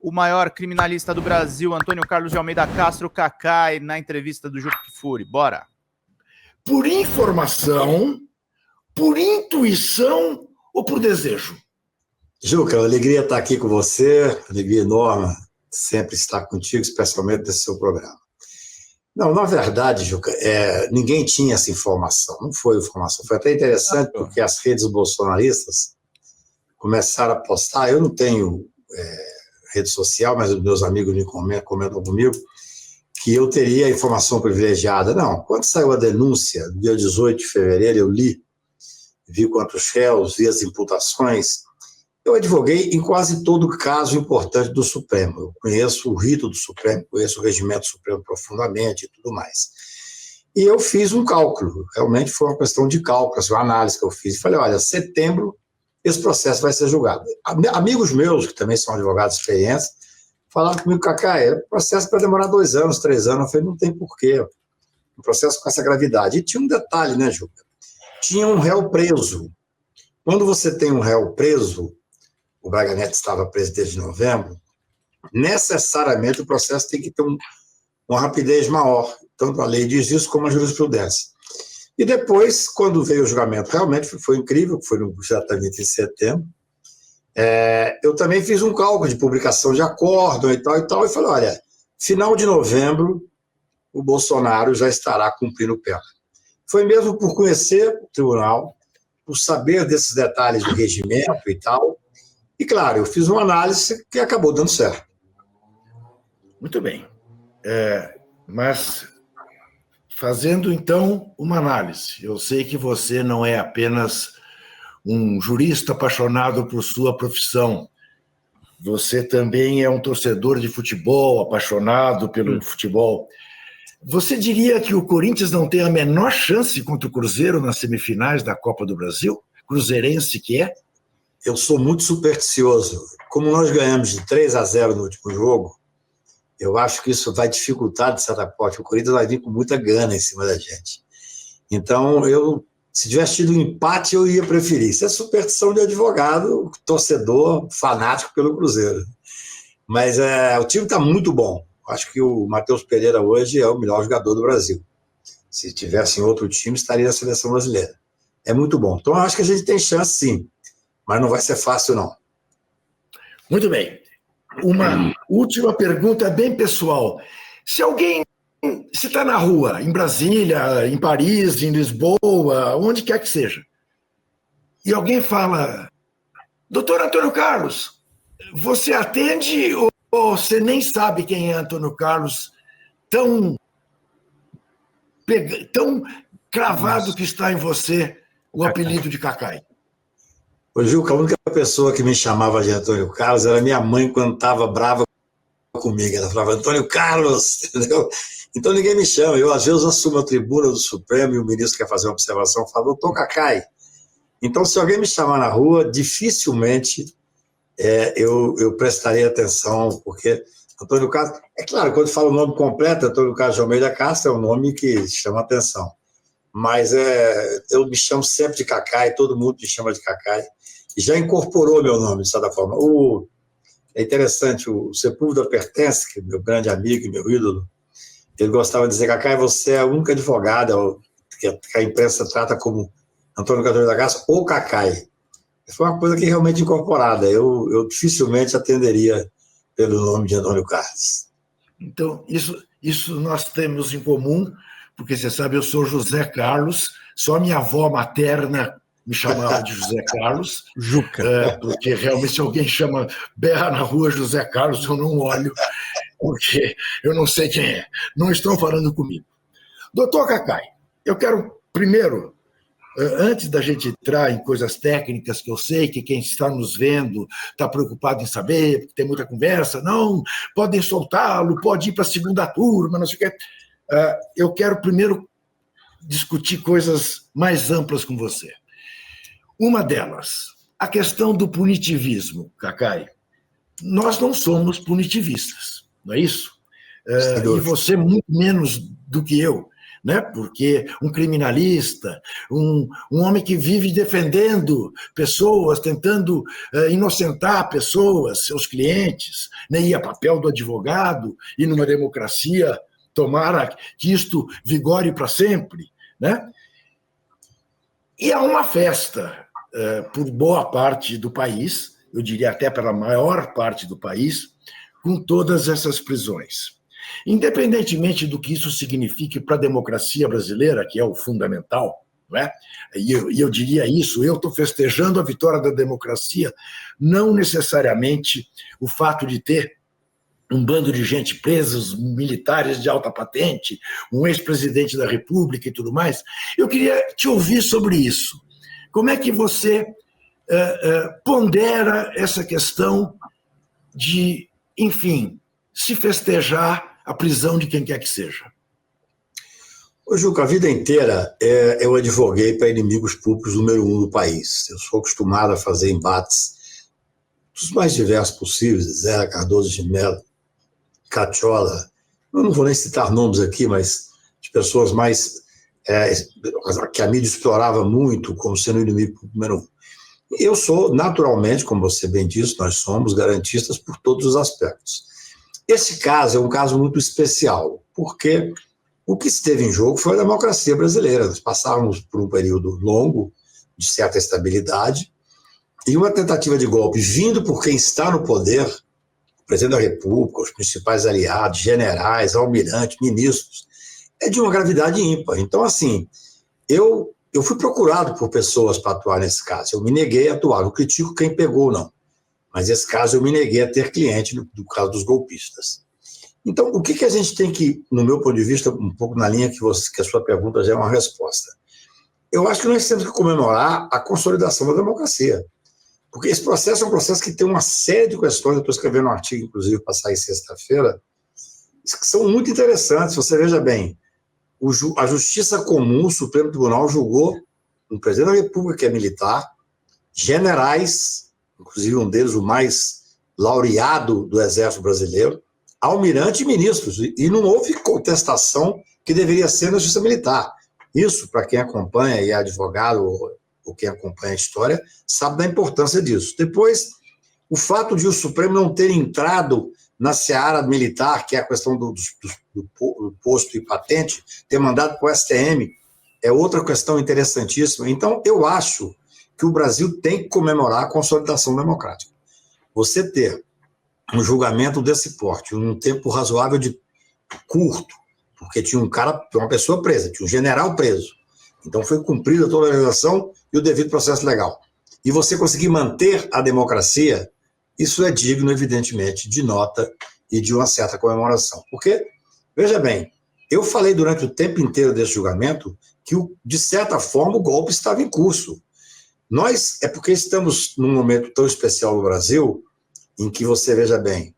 o maior criminalista do Brasil, Antônio Carlos de Almeida Castro, Cacai, na entrevista do Juca Kfouri. Bora! Por informação, por intuição ou por desejo? Juca, alegria estar aqui com você, alegria enorme sempre estar contigo, especialmente nesse seu programa. Não, na verdade, Juca, ninguém tinha essa informação, não foi informação. Foi até interessante porque as redes bolsonaristas começaram a postar. Eu não tenho rede social, mas os meus amigos me comentam comigo que eu teria informação privilegiada. Não, quando saiu a denúncia, dia 18 de fevereiro, eu vi quantos réus, vi as imputações. Eu advoguei em quase todo caso importante do Supremo. Eu conheço o rito do Supremo, conheço o regimento Supremo profundamente e tudo mais. E eu fiz um cálculo, realmente foi uma questão de cálculo, uma análise que eu fiz. E falei, olha, setembro esse processo vai ser julgado. Amigos meus, que também são advogados experientes, falaram comigo, Cacá, o processo vai demorar 2 anos, 3 anos. Eu falei, não tem porquê. Um processo com essa gravidade. E tinha um detalhe, né, Juca? Tinha um réu preso. Quando você tem um réu preso, o Braga Neto estava preso desde novembro, necessariamente o processo tem que ter uma rapidez maior. Tanto a lei diz isso como a jurisprudência. E depois, quando veio o julgamento, realmente foi incrível, foi exatamente em setembro, eu também fiz um cálculo de publicação de acórdão e tal, e falei, olha, final de novembro, o Bolsonaro já estará cumprindo pena. Foi mesmo por conhecer o tribunal, por saber desses detalhes do regimento e tal, e claro, eu fiz uma análise que acabou dando certo. Muito bem. Mas fazendo então uma análise, eu sei que você não é apenas um jurista apaixonado por sua profissão, você também é um torcedor de futebol, apaixonado pelo futebol. Você diria que o Corinthians não tem a menor chance contra o Cruzeiro nas semifinais da Copa do Brasil? Cruzeirense que é? Eu sou muito supersticioso. Como nós ganhamos de 3-0 no último jogo, eu acho que isso vai dificultar, de certa forma. O Corinthians vai vir com muita gana em cima da gente. Então, se tivesse tido um empate, eu ia preferir. Isso é superstição de advogado, torcedor, fanático pelo Cruzeiro. Mas o time está muito bom. Acho que o Matheus Pereira hoje é o melhor jogador do Brasil. Se tivesse em outro time, estaria na seleção brasileira. É muito bom. Então, eu acho que a gente tem chance, sim. Mas não vai ser fácil, não. Muito bem. Uma última pergunta bem pessoal. Se está na rua, em Brasília, em Paris, em Lisboa, onde quer que seja, e alguém fala, doutor Antônio Carlos, você atende ou você nem sabe quem é Antônio Carlos, tão cravado que está em você o apelido de Cacai? Ô, Juca, a única pessoa que me chamava de Antônio Carlos era minha mãe quando estava brava comigo. Ela falava, Antônio Carlos, entendeu? Então ninguém me chama. Eu, às vezes, assumo a tribuna do Supremo e o ministro quer fazer uma observação, fala, doutor Cacai. Então, se alguém me chamar na rua, dificilmente eu prestarei atenção, porque Antônio Carlos... É claro, quando falo o nome completo, Antônio Carlos de Almeida Castro, é um nome que chama atenção. Mas eu me chamo sempre de Cacai, todo mundo me chama de Cacai, e já incorporou meu nome, de certa forma. É interessante, o Sepúlveda Pertence, que é meu grande amigo e meu ídolo, ele gostava de dizer, Cacai, você é a única advogada que a imprensa trata como Antônio Carlos da Graça ou Cacai. Foi uma coisa que realmente incorporada. Eu dificilmente atenderia pelo nome de Antônio Carlos. Então, isso nós temos em comum, porque você sabe, eu sou José Carlos, só minha avó materna me chamava de José Carlos, Juca. porque realmente se alguém berra na rua José Carlos, eu não olho, porque eu não sei quem é. Não estão falando comigo. Doutor Cacai, eu quero primeiro, antes da gente entrar em coisas técnicas, que eu sei que quem está nos vendo está preocupado em saber, porque tem muita conversa, não, podem soltá-lo, pode ir para a segunda turma, não sei o quê. Eu quero primeiro discutir coisas mais amplas com você. Uma delas, a questão do punitivismo, Cacai. Nós não somos punitivistas, não é isso? E você muito menos do que eu. né? Porque um criminalista, um homem que vive defendendo pessoas, tentando inocentar pessoas, seus clientes, né? E é papel do advogado, e numa democracia, tomara que isto vigore para sempre, né? E há uma festa por boa parte do país, eu diria até pela maior parte do país, com todas essas prisões. Independentemente do que isso signifique para a democracia brasileira, que é o fundamental, não é? E eu diria isso, eu estou festejando a vitória da democracia, não necessariamente o fato de ter um bando de gente presa, os militares de alta patente, um ex-presidente da República e tudo mais. Eu queria te ouvir sobre isso. Como é que você pondera essa questão de, enfim, se festejar a prisão de quem quer que seja? Ô, Juca, a vida inteira eu advoguei para inimigos públicos número 1 do país. Eu sou acostumado a fazer embates dos mais diversos possíveis, Zé Cardoso de Mello, Cacciola, eu não vou nem citar nomes aqui, mas de pessoas mais que a mídia explorava muito como sendo o inimigo público número 1. Eu sou, naturalmente, como você bem disse, nós somos garantistas por todos os aspectos. Esse caso é um caso muito especial, porque o que esteve em jogo foi a democracia brasileira. Nós passávamos por um período longo, de certa estabilidade, e uma tentativa de golpe vindo por quem está no poder, o presidente da República, os principais aliados, generais, almirantes, ministros, é de uma gravidade ímpar. Então, assim, eu fui procurado por pessoas para atuar nesse caso. Eu me neguei a atuar, não critico quem pegou, não. Mas esse caso eu me neguei a ter cliente no caso dos golpistas. Então, o que a gente tem que, no meu ponto de vista, um pouco na linha que a sua pergunta já é uma resposta. Eu acho que nós temos que comemorar a consolidação da democracia. Porque esse processo é um processo que tem uma série de questões, eu estou escrevendo um artigo, inclusive, para sair sexta-feira, que são muito interessantes. Você veja bem, a Justiça Comum, o Supremo Tribunal, julgou um presidente da República que é militar, generais, inclusive um deles o mais laureado do Exército Brasileiro, almirante e ministros, e não houve contestação que deveria ser na Justiça Militar. Isso, para quem acompanha e é advogado ou quem acompanha a história, sabe da importância disso. Depois, o fato de o Supremo não ter entrado na seara militar, que é a questão do posto e patente, ter mandado para o STM, é outra questão interessantíssima. Então, eu acho que o Brasil tem que comemorar a consolidação democrática. Você ter um julgamento desse porte, um tempo razoável de curto, porque tinha uma pessoa presa, tinha um general preso. Então, foi cumprida toda a legislação e o devido processo legal. E você conseguir manter a democracia, isso é digno, evidentemente, de nota e de uma certa comemoração. Porque, veja bem, eu falei durante o tempo inteiro desse julgamento que, de certa forma, o golpe estava em curso. Nós, é porque estamos num momento tão especial no Brasil, em que você, veja bem,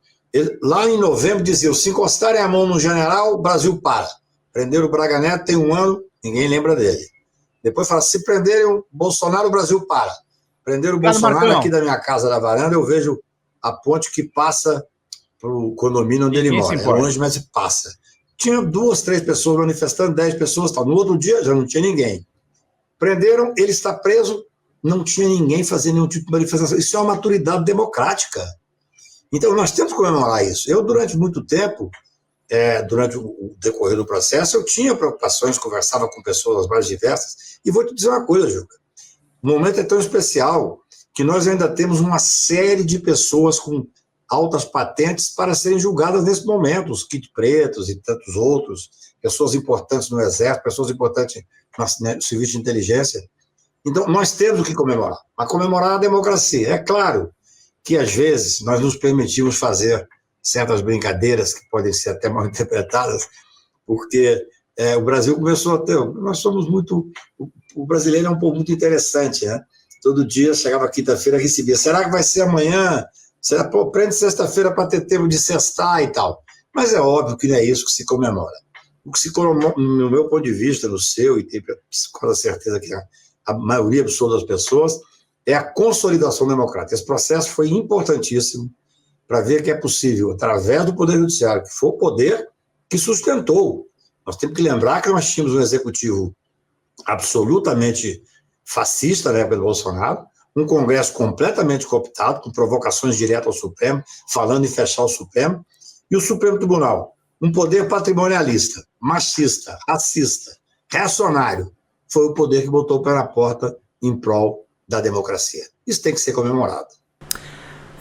lá em novembro diziam, se encostarem a mão no general, o Brasil para. Prenderam o Braga Neto, tem 1 ano, ninguém lembra dele. Depois fala, se prenderem o Bolsonaro, o Brasil para. Prenderam o Bolsonaro aqui da minha casa, da varanda, eu vejo a ponte que passa para o condomínio onde ele mora. É longe, mas passa. Tinha 2, 3 pessoas manifestando, 10 pessoas, tal. No outro dia já não tinha ninguém. Prenderam, ele está preso, não tinha ninguém fazendo nenhum tipo de manifestação. Isso é uma maturidade democrática. Então, nós temos que comemorar isso. Eu, durante muito tempo, durante o decorrer do processo, eu tinha preocupações, conversava com pessoas mais diversas. E vou te dizer uma coisa, Juca. O momento é tão especial que nós ainda temos uma série de pessoas com altas patentes para serem julgadas nesse momento, os kit pretos e tantos outros, pessoas importantes no Exército, pessoas importantes no serviço de inteligência. Então, nós temos que comemorar, mas comemorar a democracia. É claro que, às vezes, nós nos permitimos fazer certas brincadeiras que podem ser até mal interpretadas, porque o Brasil começou a ter... Nós somos muito... O brasileiro é um povo muito interessante, né? Todo dia, chegava quinta-feira, recebia. Será que vai ser amanhã? Será, prende sexta-feira para ter tempo de sextar e tal. Mas é óbvio que não é isso que se comemora. O que se comemora, no meu ponto de vista, no seu, e tenho com certeza que a maioria absoluta das pessoas, é a consolidação democrática. Esse processo foi importantíssimo para ver que é possível, através do Poder Judiciário, que foi o poder que sustentou Nós temos que lembrar que nós tínhamos um executivo absolutamente fascista na época do Bolsonaro, um Congresso completamente cooptado, com provocações diretas ao Supremo, falando em fechar o Supremo, e o Supremo Tribunal, um poder patrimonialista, machista, racista, reacionário, foi o poder que botou o pé na porta em prol da democracia. Isso tem que ser comemorado.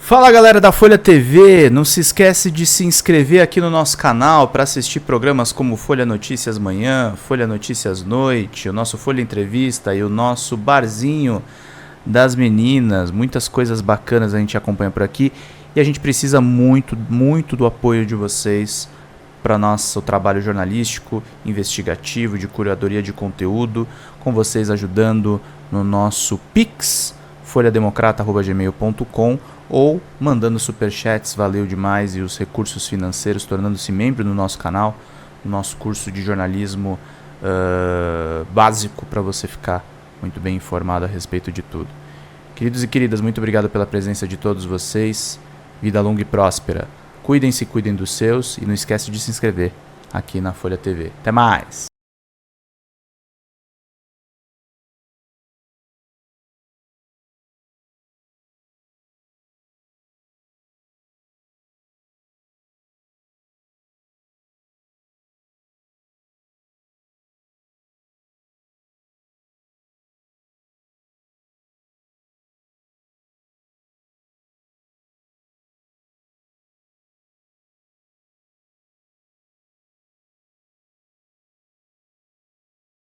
Fala, galera da Folha TV, não se esquece de se inscrever aqui no nosso canal para assistir programas como Folha Notícias Manhã, Folha Notícias Noite, o nosso Folha Entrevista e o nosso Barzinho das Meninas. Muitas coisas bacanas a gente acompanha por aqui e a gente precisa muito, muito do apoio de vocês para nosso trabalho jornalístico, investigativo, de curadoria de conteúdo, com vocês ajudando no nosso Pix, folhademocrata@gmail.com, ou mandando superchats, valeu demais, e os recursos financeiros, tornando-se membro do nosso canal, no nosso curso de jornalismo básico, para você ficar muito bem informado a respeito de tudo. Queridos e queridas, muito obrigado pela presença de todos vocês, vida longa e próspera. Cuidem-se, cuidem dos seus, e não esquece de se inscrever aqui na Folha TV. Até mais!